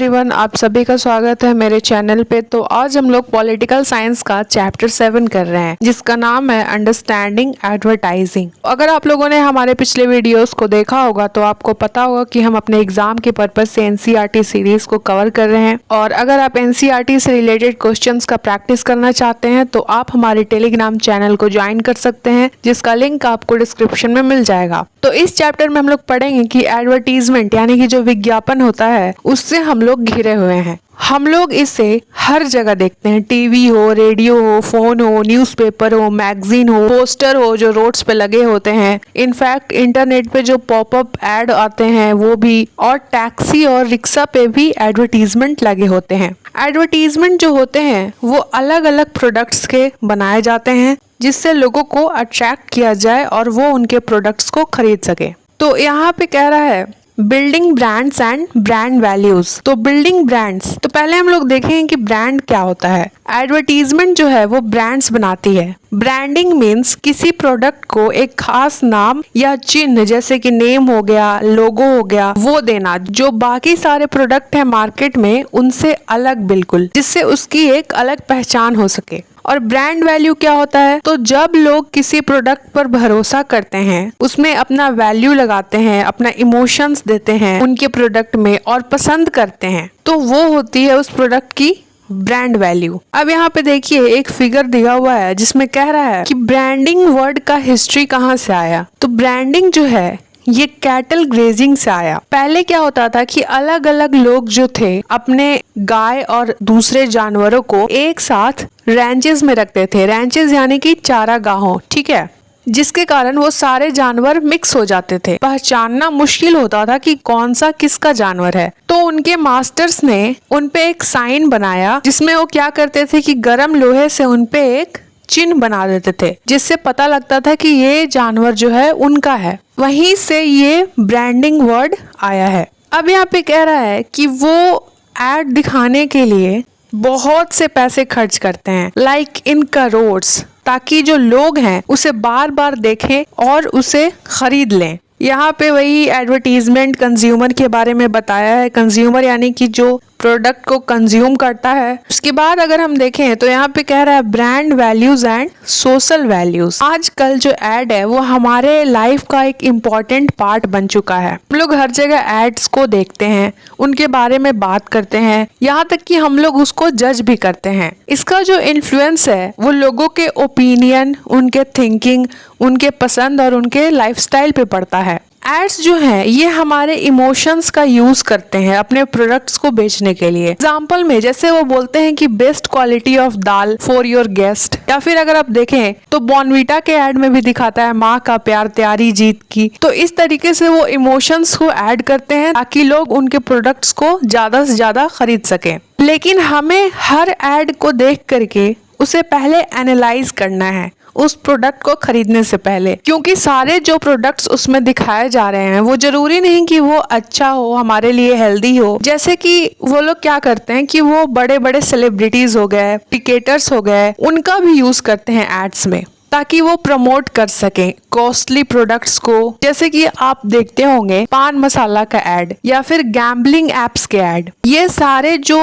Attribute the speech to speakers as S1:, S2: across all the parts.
S1: Everyone, आप सभी का स्वागत है मेरे चैनल पे। तो आज हम लोग पॉलिटिकल साइंस का चैप्टर 7 कर रहे हैं जिसका नाम है अंडरस्टैंडिंग एडवर्टाइजिंग। अगर आप लोगों ने हमारे पिछले वीडियोस को देखा होगा तो आपको पता होगा कि हम अपने एग्जाम के पर्पज से एनसीईआरटी सीरीज को कवर कर रहे हैं। और अगर आप एनसीईआरटी से रिलेटेड क्वेश्चंस का प्रैक्टिस करना चाहते हैं तो आप हमारे टेलीग्राम चैनल को ज्वाइन कर सकते हैं, जिसका लिंक आपको डिस्क्रिप्शन में मिल जाएगा। तो इस चैप्टर में हम लोग पढ़ेंगे कि एडवर्टीजमेंट यानी कि जो विज्ञापन होता है उससे हम लोग घिरे हुए हैं। हम लोग इसे हर जगह देखते हैं, टीवी हो, रेडियो हो, फोन हो, न्यूज़पेपर हो, मैगजीन हो, पोस्टर हो जो रोड्स पे लगे होते हैं। इनफैक्ट इंटरनेट पे जो पॉपअप ऐड आते हैं वो भी, और टैक्सी और रिक्शा पे भी एडवर्टीजमेंट लगे होते हैं। एडवर्टीजमेंट जो होते हैं वो अलग अलग प्रोडक्ट्स के बनाए जाते हैं जिससे लोगों को अट्रैक्ट किया जाए और वो उनके प्रोडक्ट्स को खरीद सके। तो यहाँ पे कह रहा है building brands and brand values. तो बिल्डिंग ब्रांड्स, तो पहले हम लोग देखें कि ब्रांड क्या होता है। एडवर्टीजमेंट जो है वो ब्रांड्स बनाती है। ब्रांडिंग मीन्स किसी प्रोडक्ट को एक खास नाम या चिन्ह, जैसे कि नेम हो गया, लोगो हो गया, वो देना जो बाकी सारे प्रोडक्ट है मार्केट में उनसे अलग बिल्कुल, जिससे उसकी एक अलग पहचान हो सके। और ब्रांड वैल्यू क्या होता है? तो जब लोग किसी प्रोडक्ट पर भरोसा करते हैं, उसमें अपना वैल्यू लगाते हैं, अपना इमोशंस देते हैं उनके प्रोडक्ट में और पसंद करते हैं, तो वो होती है उस प्रोडक्ट की ब्रांड वैल्यू। अब यहाँ पे देखिए एक फिगर दिया हुआ है जिसमें कह रहा है कि ब्रांडिंग वर्ड का हिस्ट्री कहाँ से आया। तो ब्रांडिंग जो है ये कैटल ग्रेजिंग से आया। पहले क्या होता था कि अलग अलग लोग जो थे अपने गाय और दूसरे जानवरों को एक साथ रैंचेस में रखते थे। रैंचेस यानी कि चारागाहों, ठीक है, जिसके कारण वो सारे जानवर मिक्स हो जाते थे। पहचानना मुश्किल होता था कि कौन सा किसका जानवर है। तो उनके मास्टर्स ने उनपे एक साइन बनाया जिसमें वो क्या करते थे कि गर्म लोहे से उनपे एक चिन्ह बना देते थे, जिससे पता लगता था कि ये जानवर जो है उनका है। वहीं से ये ब्रांडिंग वर्ड आया है। अब यहाँ पे कह रहा है कि वो एड दिखाने के लिए बहुत से पैसे खर्च करते हैं, लाइक इन करोड्स, ताकि जो लोग हैं उसे बार बार देखें और उसे खरीद लें। यहाँ पे वही एडवर्टीजमेंट कंज्यूमर के बारे में बताया है। कंज्यूमर यानी कि जो प्रोडक्ट को कंज्यूम करता है। उसके बाद अगर हम देखें तो यहाँ पे कह रहा है brand values and social values. आजकल जो एड है वो हमारे लाइफ का एक इम्पॉर्टेंट पार्ट बन चुका है। हम लोग हर जगह एड्स को देखते हैं, उनके बारे में बात करते हैं, यहाँ तक कि हम लोग उसको जज भी करते हैं। इसका जो इन्फ्लुएंस है वो लोगों के ओपिनियन, उनके थिंकिंग, उनके पसंद और उनके लाइफस्टाइल पे पड़ता है। एड्स जो हैं ये हमारे इमोशंस का यूज करते हैं अपने प्रोडक्ट्स को बेचने के लिए। एग्जाम्पल में जैसे वो बोलते हैं कि best quality of dal for your guest, या फिर अगर आप देखें तो बॉर्नवीटा के एड में भी दिखाता है माँ का प्यार त्यारी जीत की। तो इस तरीके से वो इमोशंस को ऐड करते हैं ताकि लोग उनके प्रोडक्ट्स को ज्यादा से ज्यादा खरीद सकें। लेकिन हमें हर एड को देख करके उसे पहले एनालाइज करना है उस प्रोडक्ट को खरीदने से पहले, क्योंकि सारे जो प्रोडक्ट्स उसमें दिखाए जा रहे हैं वो जरूरी नहीं कि वो अच्छा हो, हमारे लिए हेल्दी हो। जैसे कि वो लोग क्या करते हैं कि वो बड़े बड़े सेलिब्रिटीज हो गए, क्रिकेटर्स हो गए, उनका भी यूज करते हैं एड्स में ताकि वो प्रमोट कर सकें कॉस्टली प्रोडक्ट्स को। जैसे कि आप देखते होंगे पान मसाला का एड या फिर गैम्बलिंग एप्स के एड। ये सारे जो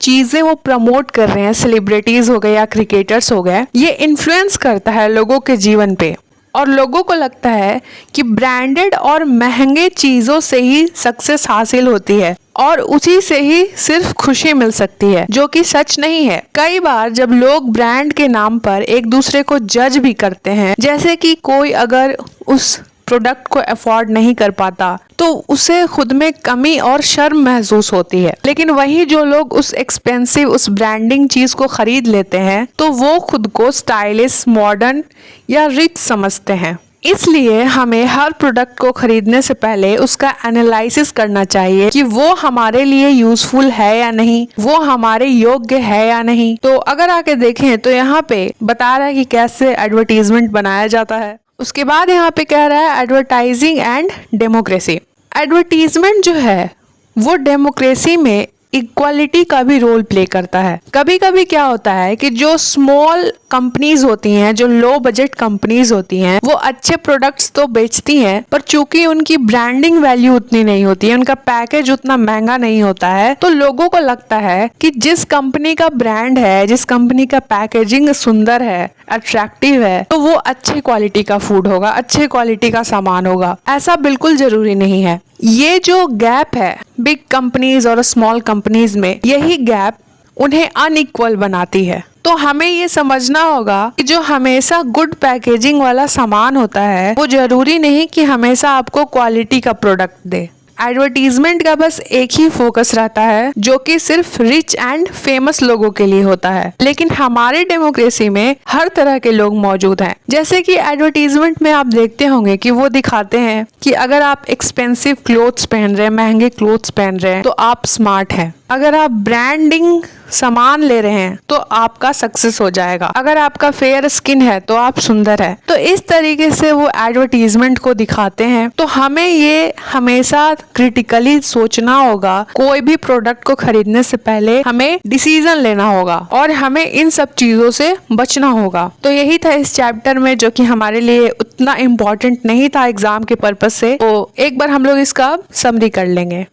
S1: चीजें वो प्रमोट कर रहे हैं, सेलिब्रिटीज हो गए या क्रिकेटर्स हो गए, ये इन्फ्लुएंस करता है लोगों के जीवन पे। और लोगों को लगता है कि ब्रांडेड और महंगे चीजों से ही सक्सेस हासिल होती है और उसी से ही सिर्फ खुशी मिल सकती है, जो कि सच नहीं है। कई बार जब लोग ब्रांड के नाम पर एक दूसरे को जज भी करते हैं, जैसे कि कोई अगर उस प्रोडक्ट को अफोर्ड नहीं कर पाता तो उसे खुद में कमी और शर्म महसूस होती है। लेकिन वही जो लोग उस एक्सपेंसिव, उस ब्रांडिंग चीज को खरीद लेते हैं तो वो खुद को स्टाइलिश, मॉडर्न या रिच समझते हैं। इसलिए हमें हर प्रोडक्ट को खरीदने से पहले उसका एनालिसिस करना चाहिए कि वो हमारे लिए यूजफुल है या नहीं, वो हमारे योग्य है या नहीं। तो अगर आके देखें तो यहाँ पे बता रहा है कि कैसे एडवर्टीजमेंट बनाया जाता है। उसके बाद यहाँ पे कह रहा है एडवर्टाइजिंग एंड डेमोक्रेसी। एडवर्टीजमेंट जो है वो डेमोक्रेसी में इक्वालिटी का भी रोल प्ले करता है। कभी कभी क्या होता है कि जो स्मॉल कंपनीज होती हैं, जो लो बजट कंपनीज होती हैं, वो अच्छे प्रोडक्ट्स तो बेचती हैं, पर चूंकि उनकी ब्रांडिंग वैल्यू उतनी नहीं होती है, उनका पैकेज उतना महंगा नहीं होता है, तो लोगों को लगता है कि जिस कंपनी का ब्रांड है, जिस कंपनी का पैकेजिंग सुंदर है, अट्रैक्टिव है, तो वो अच्छी क्वालिटी का फूड होगा, अच्छे क्वालिटी का सामान होगा। ऐसा बिल्कुल जरूरी नहीं है। ये जो गैप है बिग कंपनीज और स्मॉल कंपनीज में, यही गैप उन्हें अनइक्वल बनाती है। तो हमें ये समझना होगा कि जो हमेशा गुड पैकेजिंग वाला सामान होता है, वो जरूरी नहीं कि हमेशा आपको क्वालिटी का प्रोडक्ट दे। एडवर्टीजमेंट का बस एक ही फोकस रहता है, जो कि सिर्फ रिच एंड फेमस लोगों के लिए होता है। लेकिन हमारे डेमोक्रेसी में हर तरह के लोग मौजूद हैं। जैसे कि एडवर्टीजमेंट में आप देखते होंगे कि वो दिखाते हैं कि अगर आप एक्सपेंसिव क्लोथ्स पहन रहे हैं, महंगे क्लोथ्स पहन रहे हैं, तो आप स्मार्ट हैं। अगर आप ब्रांडिंग सामान ले रहे हैं तो आपका सक्सेस हो जाएगा। अगर आपका फेयर स्किन है तो आप सुंदर है। तो इस तरीके से वो एडवर्टीजमेंट को दिखाते हैं। तो हमें ये हमेशा क्रिटिकली सोचना होगा, कोई भी प्रोडक्ट को खरीदने से पहले हमें डिसीजन लेना होगा और हमें इन सब चीजों से बचना होगा। तो यही था इस चैप्टर में, जो कि हमारे लिए उतना इम्पोर्टेंट नहीं था एग्जाम के पर्पज से। तो एक बार हम लोग इसका समरी कर लेंगे।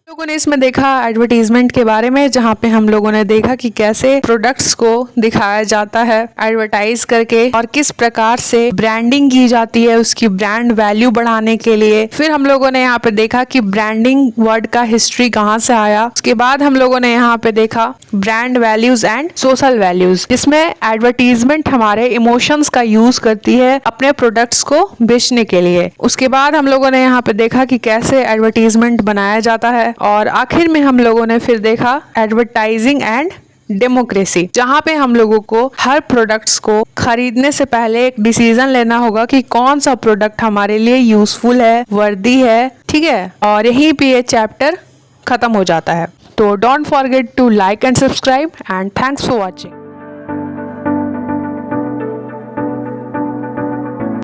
S1: लोगों ने इसमें देखा एडवर्टीजमेंट के बारे में, जहाँ पे हम लोगों ने देखा कि कैसे प्रोडक्ट्स को दिखाया जाता है एडवर्टाइज करके और किस प्रकार से ब्रांडिंग की जाती है उसकी ब्रांड वैल्यू बढ़ाने के लिए। फिर हम लोगों ने यहाँ पे देखा कि ब्रांडिंग वर्ड का हिस्ट्री कहाँ से आया। उसके बाद हम लोगों ने यहाँ पे देखा brand values and social values, जिसमें एडवर्टीजमेंट हमारे इमोशंस का यूज करती है अपने प्रोडक्ट्स को बेचने के लिए। उसके बाद हम लोगों ने यहाँ पे देखा कि कैसे एडवर्टीजमेंट बनाया जाता है और आखिर में हम लोगों ने फिर देखा एडवर्टाइजिंग एंड डेमोक्रेसी, जहाँ पे हम लोगों को हर प्रोडक्ट्स को खरीदने से पहले एक डिसीजन लेना होगा कि कौन सा प्रोडक्ट हमारे लिए यूजफुल है, वर्दी है। ठीक है, और यहीं पे ये चैप्टर खत्म हो जाता है। तो don't forget to like and subscribe and thanks for watching.